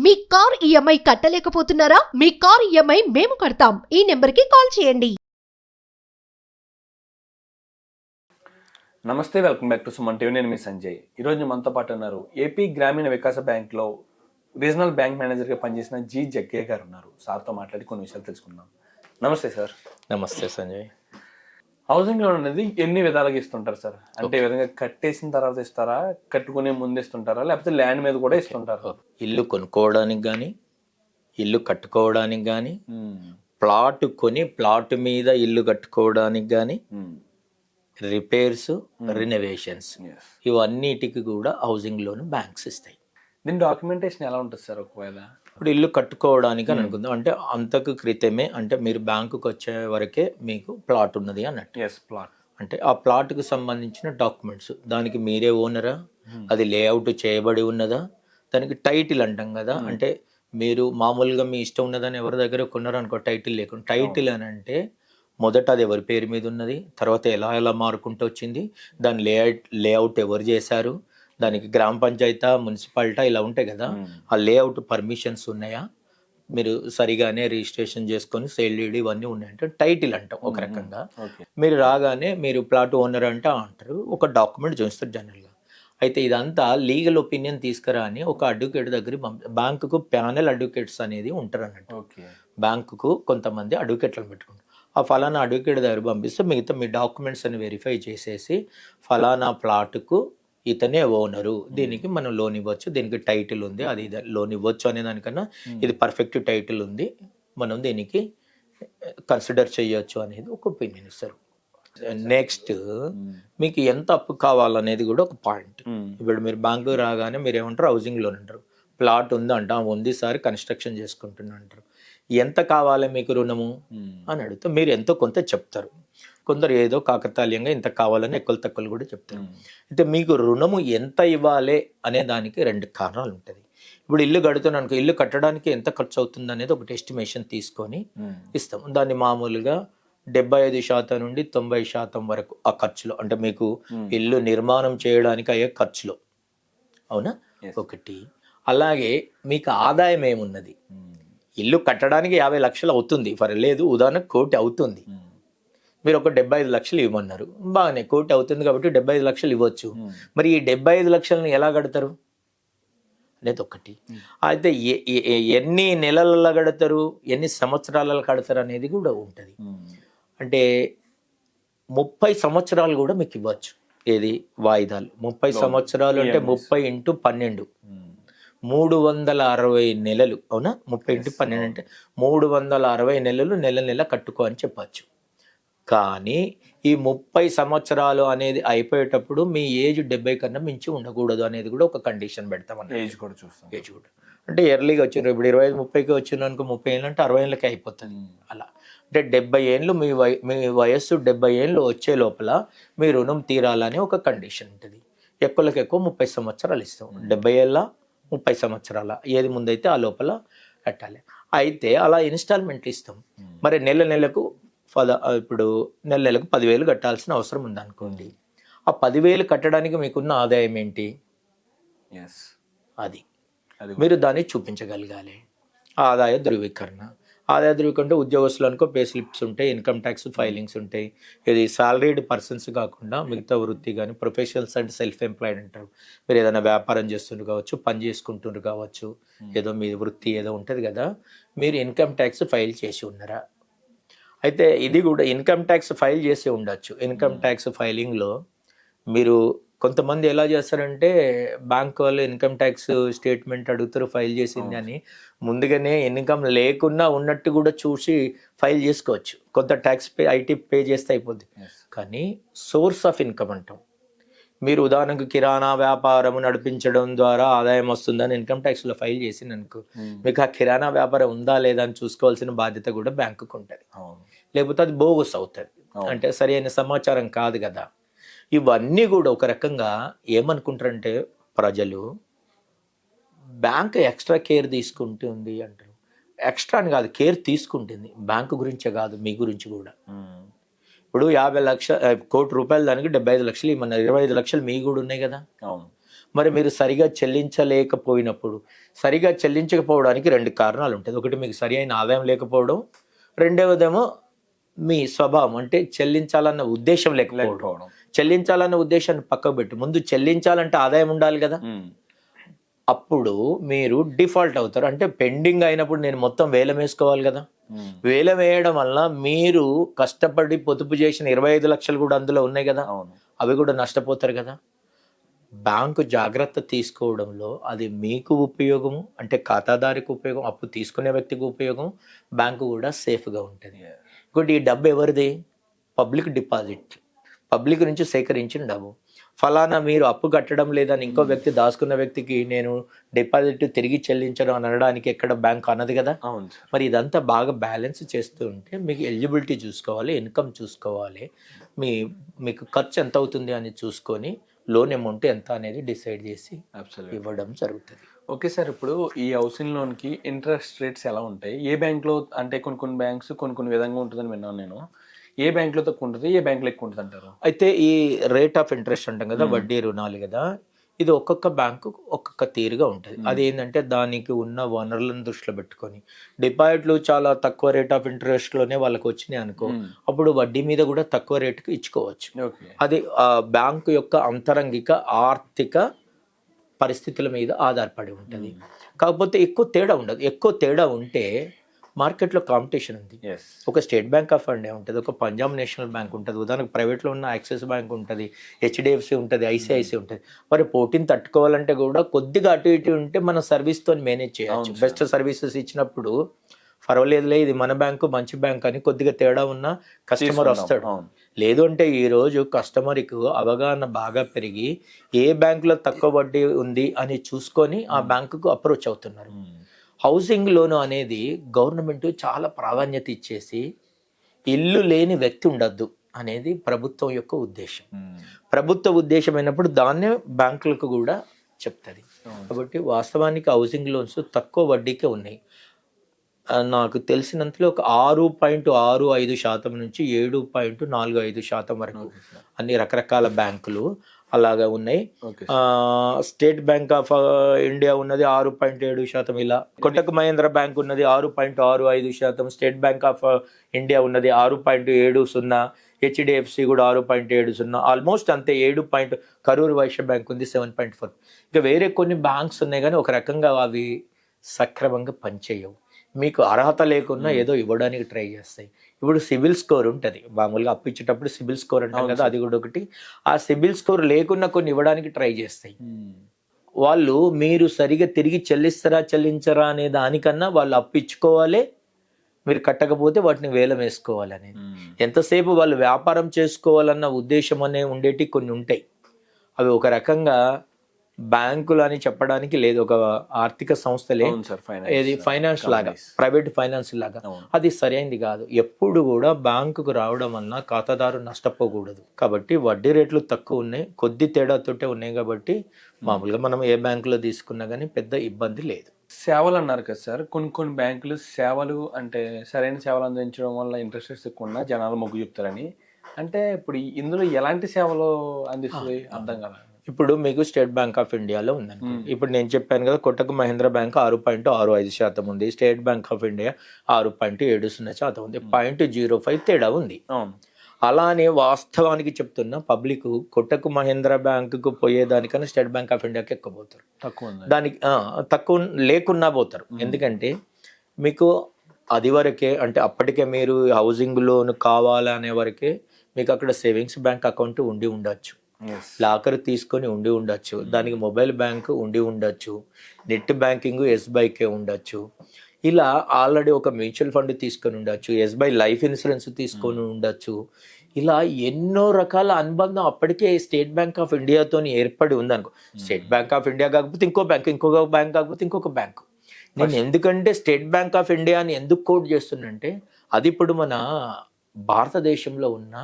మీ car EMI కట్టలేకపోతున్నారా? మీ car EMI మేము కడతాం. ఈ నెంబర్కి కాల్ చేయండి. నమస్తే, welcome back to Suman TV. నేను మీ సంజయ్. ఈరోజు మనతో పాటు ఉన్నారు ఏపీ గ్రామీణ వికాస బ్యాంక్లో రీజనల్ బ్యాంక్ మేనేజర్గా పనిచేసిన జి జగ్గయ్య గారు ఉన్నారు. సార్తో మాట్లాడి కొన్ని విషయాలు తెలుసుకుందాం. నమస్తే సార్. నమస్తే సంజయ్. హౌసింగ్ లోన్ అనేది ఎన్ని విధాలుగా ఇస్తుంటారు సార్? అంటే ఈ విధంగా కట్టేసిన తర్వాత ఇస్తారా, కట్టుకునే ముందు ఇస్తుంటారా, లేకపోతే ల్యాండ్ మీద కూడా ఇస్తుంటారా? ఇల్లు కొనుక్కోవడానికి కానీ, ఇల్లు కట్టుకోవడానికి కానీ, ప్లాట్ కొని ప్లాట్ మీద ఇల్లు కట్టుకోవడానికి కానీ, రిపేర్స్, రినోవేషన్స్, ఇవన్నిటికి కూడా హౌసింగ్ లోన్ బ్యాంక్స్ ఇస్తాయి. దీని డాక్యుమెంటేషన్ ఎలా ఉంటుంది సార్? ఒకవేళ ఇప్పుడు ఇల్లు కట్టుకోవడానికి అని అనుకుందాం, అంటే అంతకు క్రితమే, అంటే మీరు బ్యాంకుకి వచ్చే వరకే మీకు ప్లాట్ ఉన్నది అన్నట్టు. ప్లాట్ అంటే ఆ ప్లాట్కి సంబంధించిన డాక్యుమెంట్స్, దానికి మీరే ఓనరా, అది లేఅవుట్ చేయబడి ఉన్నదా, దానికి టైటిల్ అంటాం కదా. అంటే మీరు మామూలుగా మీ ఇష్టం ఉన్నదని ఎవరి దగ్గర కొన్నారనుకో, టైటిల్ లేకుండా. టైటిల్ అని అంటే మొదట అది ఎవరి పేరు మీద ఉన్నది, తర్వాత ఎలా మారుకుంటూ వచ్చింది, దాని లేఅవుట్ ఎవరు చేశారు, దానికి గ్రామ పంచాయతీ, మున్సిపాలిటీ ఇలా ఉంటాయి కదా, ఆ లేఅవుట్ పర్మిషన్స్ ఉన్నాయా, మీరు సరిగానే రిజిస్ట్రేషన్ చేసుకొని సేల్ డీడ్ ఇవన్నీ ఉన్నాయంటే టైటిల్ అంటాం ఒక రకంగా. మీరు రాగానే మీరు ప్లాట్ ఓనర్ అంటే అంటారు, ఒక డాక్యుమెంట్ చూస్తారు జనరల్గా. అయితే ఇదంతా లీగల్ ఒపీనియన్ తీసుకురా అని ఒక అడ్వకేట్ దగ్గర బ్యాంకుకు ప్యానెల్ అడ్వకేట్స్ అనేది ఉంటారు అన్నట్టు. బ్యాంకుకు కొంతమంది అడ్వకేట్లను పెట్టుకుంటారు. ఆ ఫలానా అడ్వకేట్ దగ్గర పంపిస్తే మిగతా మీ డాక్యుమెంట్స్ అని వెరిఫై చేసేసి ఫలానా ప్లాట్కు ఇతనే ఓనరు, దీనికి మనం లోన్ ఇవ్వచ్చు, దీనికి టైటిల్ ఉంది, అది లోన్ ఇవ్వచ్చు అనే దానికన్నా ఇది పర్ఫెక్ట్ టైటిల్ ఉంది, మనం దీనికి కన్సిడర్ చేయొచ్చు అనేది ఒక ఒపీనియన్ ఇస్తారు. నెక్స్ట్ మీకు ఎంత అప్పు కావాలనేది కూడా ఒక పాయింట్. ఇప్పుడు మీరు బ్యాంకు రాగానే మీరు ఏమంటారు, హౌసింగ్ లోన్ అంటారు. ప్లాట్ ఉందంట, ఉంది సార్ కన్స్ట్రక్షన్ చేసుకుంటున్నా అంటారు. ఎంత కావాలి మీకు రుణము అని అడిగితే మీరు ఎంతో కొంత చెప్తారు. కొందరు ఏదో కాకతాళీయంగా ఇంత కావాలని ఎక్కువ తక్కువలు కూడా చెప్తారు. అయితే మీకు రుణము ఎంత ఇవ్వాలి అనే దానికి రెండు కారణాలు ఉంటుంది. ఇప్పుడు ఇల్లు కడుతున్నాను, ఇల్లు కట్టడానికి ఎంత ఖర్చు అవుతుంది అనేది ఒకటి ఎస్టిమేషన్ తీసుకొని ఇస్తాం. దాన్ని మామూలుగా 75% నుండి 90% వరకు ఆ ఖర్చులో, అంటే మీకు ఇల్లు నిర్మాణం చేయడానికి అయ్యే ఖర్చులో, అవునా, ఒకటి. అలాగే మీకు ఆదాయం ఏమున్నది, ఇల్లు కట్టడానికి 50 లక్షలు అవుతుంది ఫర్ లేదు, ఉదాహరణకు 1 కోటి అవుతుంది, మీరు ఒక 75 లక్షలు ఇవ్వమన్నారు, బాగానే 1 కోటి అవుతుంది కాబట్టి 75 లక్షలు ఇవ్వచ్చు. మరి ఈ 75 లక్షలను ఎలా కడతారు అనేది ఒకటి. అయితే ఎన్ని నెలలలో కడతారు, ఎన్ని సంవత్సరాలలో కడతారు అనేది కూడా ఉంటుంది. అంటే 30 సంవత్సరాలు కూడా మీకు ఇవ్వచ్చు. ఏది వాయిదాలు 30 సంవత్సరాలు అంటే 30 × 12 360 నెలలు, అవునా. 30 × 12 అంటే 360 నెలలు, నెల నెల కట్టుకో అని చెప్పచ్చు. కానీ ఈ 30 సంవత్సరాలు అనేది అయిపోయేటప్పుడు మీ ఏజ్ 70 కన్నా మించి ఉండకూడదు అనేది కూడా ఒక కండిషన్ పెడతాం. ఏజ్ కూడా చూస్తాం. ఏజ్ కూడా అంటే ఎర్లీగా వచ్చిన, ఇప్పుడు 25-30కి వచ్చిన అనుకో, 30 ఏళ్ళు అంటే 60 ఏళ్ళకి అయిపోతుంది. అలా అంటే 70 ఏళ్ళు మీ వయస్సు 70 ఏళ్ళు వచ్చే లోపల మీ రుణం తీరాలని ఒక కండిషన్ ఉంటుంది. ఎక్కువలకు ఎక్కువ 30 సంవత్సరాలు ఇస్తాం. 70 ఏళ్ళ 30 సంవత్సరాల ఏది ముందైతే ఆ లోపల కట్టాలి. అయితే అలా ఇన్స్టాల్మెంట్లు ఇస్తాం. మరి నెల నెలకు ఇప్పుడు నెల నెలకు 10,000 కట్టాల్సిన అవసరం ఉందనుకోండి. ఆ 10,000 కట్టడానికి మీకున్న ఆదాయం ఏంటి, అది మీరు దాన్ని చూపించగలగాలి. ఆదాయ ధృవీకరణ అంటే ఉద్యోగస్తులు అనుకో పే స్లిప్స్ ఉంటాయి, ఇన్కమ్ ట్యాక్స్ ఫైలింగ్స్ ఉంటాయి. ఇది సాలరీడ్ పర్సన్స్ కాకుండా మిగతా వృత్తి కానీ, ప్రొఫెషనల్స్ అండ్ సెల్ఫ్ ఎంప్లాయిడ్ అంటారు. మీరు ఏదైనా వ్యాపారం చేస్తుండ్రు కావచ్చు, పని చేసుకుంటుండ్రు కావచ్చు, ఏదో మీ వృత్తి ఏదో ఉంటుంది కదా, మీరు ఇన్కమ్ ట్యాక్స్ ఫైల్ చేసి ఉన్నారా. అయితే ఇది కూడా ఇన్కమ్ ట్యాక్స్ ఫైల్ చేసి ఉండొచ్చు. ఇన్కమ్ ట్యాక్స్ ఫైలింగ్లో మీరు కొంతమంది ఎలా చేస్తారంటే, బ్యాంక్ వాళ్ళు ఇన్కమ్ ట్యాక్స్ స్టేట్మెంట్ అడుగుతారు, ఫైల్ చేసింది అని ముందుగానే ఇన్కమ్ లేకున్నా ఉన్నట్టు కూడా చూసి ఫైల్ చేసుకోవచ్చు. కొంత ట్యాక్స్ ఐటీ పే చేస్తే అయిపోద్ది. కానీ సోర్స్ ఆఫ్ ఇన్కమ్ అంటాం. మీరు ఉదాహరణకు కిరాణా వ్యాపారం నడిపించడం ద్వారా ఆదాయం వస్తుందని ఇన్కమ్ ట్యాక్స్లో ఫైల్ చేసిందనుకో, మీకు ఆ కిరాణా వ్యాపారం ఉందా లేదా అని చూసుకోవాల్సిన బాధ్యత కూడా బ్యాంకుకు ఉంటుంది. లేకపోతే అది బోగస్ అవుతుంది, అంటే సరైన సమాచారం కాదు కదా. ఇవన్నీ కూడా ఒక రకంగా ఏమనుకుంటారంటే ప్రజలు, బ్యాంక్ ఎక్స్ట్రా కేర్ తీసుకుంటుంది అంటారు. ఎక్స్ట్రా అని కాదు, కేర్ తీసుకుంటుంది. బ్యాంకు గురించే కాదు, మీ గురించి కూడా. ఇప్పుడు 50 లక్షలు 1 కోటి రూపాయలు దానికి 75 లక్షలు ఇవ్వమన్నారు, 25 లక్షలు మీ కూడా ఉన్నాయి కదా. మరి మీరు సరిగా చెల్లించలేకపోయినప్పుడు, సరిగా చెల్లించకపోవడానికి 2 కారణాలు ఉంటాయి. ఒకటి మీకు సరి అయిన ఆదాయం లేకపోవడం, రెండవదేమో మీ స్వభావం అంటే చెల్లించాలన్న ఉద్దేశం లేకపోవడం. చెల్లించాలన్న ఉద్దేశాన్ని పక్కకు పెట్టి ముందు చెల్లించాలంటే ఆదాయం ఉండాలి కదా. అప్పుడు మీరు డిఫాల్ట్ అవుతారు. అంటే పెండింగ్ అయినప్పుడు నేను మొత్తం వేలం వేసుకోవాలి కదా. వేలం వేయడం వల్ల మీరు కష్టపడి పొదుపు చేసిన 25 లక్షలు కూడా అందులో ఉన్నాయి కదా, అవి కూడా నష్టపోతారు కదా. బ్యాంకు జాగ్రత్త తీసుకోవడంలో అది మీకు ఉపయోగము, అంటే ఖాతాదారికి ఉపయోగం, అప్పు తీసుకునే వ్యక్తికి ఉపయోగం, బ్యాంకు కూడా సేఫ్గా ఉంటుంది. ఇంకోటి ఈ డబ్బు ఎవరిది? పబ్లిక్ డిపాజిట్, పబ్లిక్ నుంచి సేకరించిన డబ్బు. ఫలానా మీరు అప్పు కట్టడం లేదని ఇంకో వ్యక్తి దాచుకున్న వ్యక్తికి నేను డిపాజిట్ తిరిగి చెల్లించడం అనడానికి ఎక్కడ బ్యాంక్ అన్నది కదా. మరి ఇదంతా బాగా బ్యాలెన్స్ చేస్తూ ఉంటే మీకు ఎలిజిబిలిటీ చూసుకోవాలి, ఇన్కమ్ చూసుకోవాలి, మీకు ఖర్చు ఎంత అవుతుంది అని చూసుకొని లోన్ అమౌంట్ ఎంత అనేది డిసైడ్ చేసి ఇవ్వడం జరుగుతుంది. ఓకే సార్, ఇప్పుడు ఈ హౌసింగ్ లోన్కి ఇంట్రెస్ట్ రేట్స్ ఎలా ఉంటాయి? ఏ బ్యాంక్లో అంటే కొన్ని బ్యాంక్స్ కొన్ని విధంగా ఉంటుందని విన్నాను నేను. ఏ బ్యాంక్లో తక్కువ ఉంటుంది, ఏ బ్యాంక్లో ఎక్కువ ఉంటుంది అంటారు? అయితే ఈ రేట్ ఆఫ్ ఇంట్రెస్ట్ అంటాం కదా, వడ్డీ రుణాలు కదా, ఇది ఒక్కొక్క బ్యాంకు ఒక్కొక్క తీరుగా ఉంటుంది. అది ఏంటంటే దానికి ఉన్న వనరులను దృష్టిలో పెట్టుకొని డిపాజిట్లు చాలా తక్కువ రేట్ ఆఫ్ ఇంట్రెస్ట్లోనే వాళ్ళకి వచ్చినాయి అనుకో, అప్పుడు వడ్డీ మీద కూడా తక్కువ రేటుకి ఇచ్చుకోవచ్చు. అది బ్యాంకు యొక్క అంతరంగిక ఆర్థిక పరిస్థితుల మీద ఆధారపడి ఉంటుంది. కాకపోతే ఎక్కువ తేడా ఉండదు. ఎక్కువ తేడా ఉంటే మార్కెట్లో కాంపిటీషన్ ఉంది. ఒక స్టేట్ బ్యాంక్ ఆఫ్ ఇండియా ఉంటుంది, ఒక పంజాబ్ నేషనల్ బ్యాంక్ ఉంటుంది, ఉదాహరణకు ప్రైవేట్లో ఉన్న యాక్సిస్ బ్యాంక్ ఉంటుంది, HDFC ఉంటుంది, ICICI ఉంటుంది. మరి పోటీని తట్టుకోవాలంటే కూడా కొద్దిగా అటు ఇటు ఉంటే మన సర్వీస్తో మేనేజ్ చేయవచ్చు. బెస్ట్ సర్వీసెస్ ఇచ్చినప్పుడు పర్వాలేదులే ఇది మన బ్యాంకు మంచి బ్యాంక్ అని కొద్దిగా తేడా ఉన్న కస్టమర్ వస్తాడు. లేదు అంటే ఈరోజు కస్టమర్కి అవగాహన బాగా పెరిగి ఏ బ్యాంకులో తక్కువ వడ్డీ ఉంది అని చూసుకొని ఆ బ్యాంకుకు అప్రోచ్ అవుతున్నారు. హౌసింగ్ లోను అనేది గవర్నమెంట్ చాలా ప్రాధాన్యత ఇచ్చేసి ఇల్లు లేని వ్యక్తి ఉండద్దు అనేది ప్రభుత్వం యొక్క ఉద్దేశం. ప్రభుత్వ ఉద్దేశం అయినప్పుడు దాన్నే బ్యాంకులకు కూడా చెప్తుంది. కాబట్టి వాస్తవానికి హౌసింగ్ లోన్స్ తక్కువ వడ్డీకే ఉన్నాయి. నాకు తెలిసినంతలో ఒక 6.65% నుంచి 7.45% వరకు అన్ని రకరకాల బ్యాంకులు అలాగా ఉన్నాయి. స్టేట్ బ్యాంక్ ఆఫ్ ఇండియా ఉన్నది 6.7%, ఇలా కోటక్ మహీంద్రా బ్యాంక్ ఉన్నది 6.65%, స్టేట్ బ్యాంక్ ఆఫ్ ఇండియా ఉన్నది 6.70%, HDFC కూడా 6.70, ఆల్మోస్ట్ అంతే 7. కరూర్ వైశ్య బ్యాంక్ ఉంది 7.4. ఇంకా వేరే కొన్ని బ్యాంక్స్ ఉన్నాయి కానీ ఒక రకంగా అవి సక్రమంగా పనిచేయవు. మీకు అర్హత లేకున్నా ఏదో ఇవ్వడానికి ట్రై చేస్తాయి. ఇప్పుడు సిబిల్ స్కోర్ ఉంటుంది, మామూలుగా అప్పు ఇచ్చేటప్పుడు సిబిల్ స్కోర్ అంటాం కదా, అది కూడా ఒకటి. ఆ సిబిల్ స్కోర్ లేకున్నా కొన్ని ఇవ్వడానికి ట్రై చేస్తాయి. వాళ్ళు మీరు సరిగా తిరిగి చెల్లించరా అనే దానికన్నా వాళ్ళు అప్పు ఇచ్చుకోవాలి, మీరు కట్టకపోతే వాటిని వేలం వేసుకోవాలి అనేది. ఎంతసేపు వాళ్ళు వ్యాపారం చేసుకోవాలన్న ఉద్దేశం అనే ఉండేటి కొన్ని ఉంటాయి. అవి ఒక రకంగా బ్యాంకులు అని చెప్పడానికి లేదు, ఒక ఆర్థిక సంస్థలే, ఏది ఫైనాన్స్ లాగా, ప్రైవేట్ ఫైనాన్స్ లాగా. అది సరైనది కాదు. ఎప్పుడు కూడా బ్యాంకుకు రావడం వలన ఖాతాదారు నష్టపోకూడదు. కాబట్టి వడ్డీ రేట్లు తక్కువ ఉన్నాయి, కొద్ది తేడాతోటే ఉన్నాయి. కాబట్టి మామూలుగా మనం ఏ బ్యాంకులో తీసుకున్నా కానీ పెద్ద ఇబ్బంది లేదు. సేవలు అన్నారు కదా సార్, కొన్ని బ్యాంకులు సేవలు అంటే సరైన సేవలు అందించడం వల్ల ఇంట్రెస్ట్ రేట్స్ ఎక్కువ ఉన్నా జనాలు మొగ్గు చెప్తారని. అంటే ఇప్పుడు ఇందులో ఎలాంటి సేవలు అందిస్తుంది అర్థం కదా. ఇప్పుడు మీకు స్టేట్ బ్యాంక్ ఆఫ్ ఇండియాలో ఉందండి. ఇప్పుడు నేను చెప్పాను కదా, కోటక్ మహీంద్రా బ్యాంక్ 6.65% ఉంది, స్టేట్ బ్యాంక్ ఆఫ్ ఇండియా 6.70% ఉంది, 0.05 తేడా ఉంది. అలానే వాస్తవానికి చెప్తున్నా, పబ్లిక్ కోటక్ మహీంద్రా బ్యాంకుకు పోయేదానికన్నా స్టేట్ బ్యాంక్ ఆఫ్ ఇండియాకి ఎక్కువ పోతారు. దానికి తక్కువ లేకున్నా పోతారు. ఎందుకంటే మీకు అది వరకే, అంటే అప్పటికే మీరు హౌసింగ్ లోన్ కావాలనే వరకే మీకు అక్కడ సేవింగ్స్ బ్యాంక్ అకౌంట్ ఉండి ఉండొచ్చు, లాకర్ తీసుకొని ఉండి ఉండొచ్చు, దానికి మొబైల్ బ్యాంక్ ఉండి ఉండొచ్చు, నెట్ బ్యాంకింగ్ SBIకే ఉండొచ్చు, ఇలా ఆల్రెడీ ఒక మ్యూచువల్ ఫండ్ తీసుకొని ఉండొచ్చు, SBI లైఫ్ ఇన్సూరెన్స్ తీసుకొని ఉండొచ్చు. ఇలా ఎన్నో రకాల అనుబంధం అప్పటికే స్టేట్ బ్యాంక్ ఆఫ్ ఇండియాతో ఏర్పడి ఉందనుకో. స్టేట్ బ్యాంక్ ఆఫ్ ఇండియా కాకపోతే ఇంకో బ్యాంక్ కాకపోతే ఇంకొక బ్యాంకు. నేను ఎందుకంటే స్టేట్ బ్యాంక్ ఆఫ్ ఇండియా అని ఎందుకు కోట్ చేస్తున్నంటే, అది ఇప్పుడు మన భారతదేశంలో ఉన్న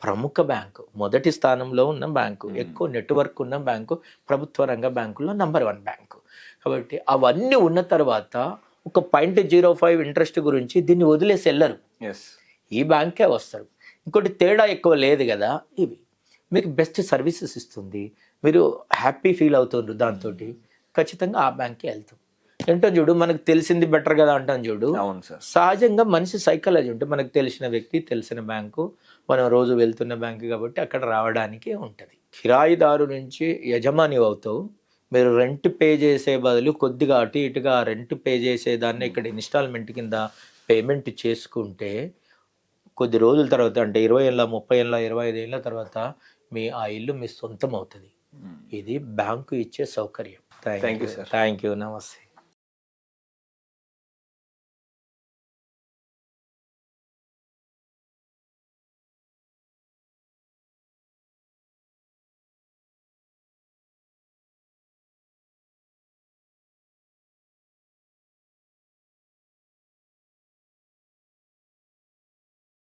ప్రముఖ బ్యాంకు, మొదటి స్థానంలో ఉన్న బ్యాంకు, ఎక్కువ నెట్వర్క్ ఉన్న బ్యాంకు, ప్రభుత్వ రంగ బ్యాంకుల్లో నంబర్ 1 బ్యాంకు. కాబట్టి అవన్నీ ఉన్న తర్వాత ఒక 0.05 ఇంట్రెస్ట్ గురించి దీన్ని వదిలేసి వెళ్ళరు, ఈ బ్యాంకే వస్తారు. ఇంకోటి తేడా ఎక్కువ లేదు కదా, ఇవి మీకు బెస్ట్ సర్వీసెస్ ఇస్తుంది, మీరు హ్యాపీ ఫీల్ అవుతుండ్రు దాంతో, ఖచ్చితంగా ఆ బ్యాంక్కి వెళ్తాం. ఏంటో చూడు, మనకు తెలిసింది బెటర్ కదా అంటాం చూడు. అవును సార్. సహజంగా మనిషి సైకాలజీ ఉంటే మనకు తెలిసిన వ్యక్తి, తెలిసిన బ్యాంకు, మనం రోజు వెళ్తున్న బ్యాంకు కాబట్టి అక్కడ రావడానికి ఉంటుంది. కిరాయిదారు నుంచి యజమాని అవుతావు. మీరు రెంట్ పే చేసే బదులు కొద్దిగా అటు ఇటుగా రెంట్ పే చేసేదాన్ని ఇక్కడ ఇన్స్టాల్మెంట్ కింద పేమెంట్ చేసుకుంటే కొద్ది రోజుల తర్వాత, అంటే 20 ఏళ్ళ, 30 ఏళ్ళ, 25 ఏళ్ళ తర్వాత ఆ ఇల్లు మీ సొంతం అవుతుంది. ఇది బ్యాంకు ఇచ్చే సౌకర్యం. Thank you, sir. Thank you. నమస్తే.